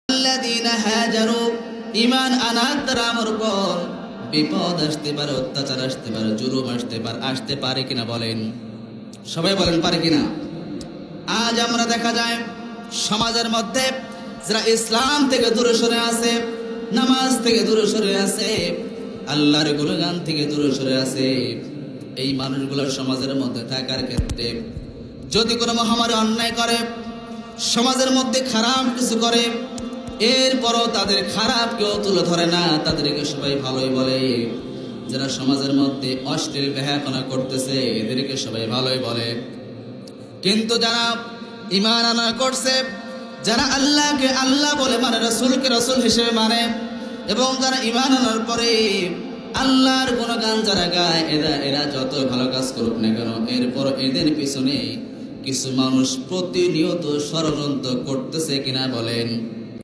আল্লাযীনা হাজারু ঈমান আনার দ্বারা আমার উপর বিপদ আসতে পারে, অত্যাচার আসতে পারে, জুলুম আসতে পারে কিনা বলেন? সবাই বলেন পারে কিনা? আজ আমরা দেখা যায় সমাজের মধ্যে যারা ইসলাম থেকে দূরে সরে আছে, নামাজ থেকে দূরে সরে আছে, আল্লাহর গুণগান থেকে দূরে সরে আছে, এই মানুষগুলোর সমাজের মধ্যে থাকার ক্ষেত্রে যদি কোনো মহামারী অন্যায় করে, সমাজের মধ্যে খারাপ কিছু করে, এরপরও তাদের খারাপ কেউ তুলে ধরে না, তাদেরকে সবাই ভালোই বলে। যারা সমাজের মধ্যে অশ্লীল বেহায়াপনা করতেছে এদেরকে সবাই ভালোই বলে। কিন্তু যারা ঈমান আনা করছে, যারা আল্লাহকে আল্লাহ বলে মানে, রাসূলকে রাসূল হিসেবে মানে, এবং যারা ঈমান আনার পরে আল্লাহর গুণগান যারা গায়, এরা যত ভালো কাজ করুক না কেন, এরপর এদের পিছনে কিছু মানুষ প্রতিনিয়ত ষড়যন্ত্র করতেছে কিনা বলেন?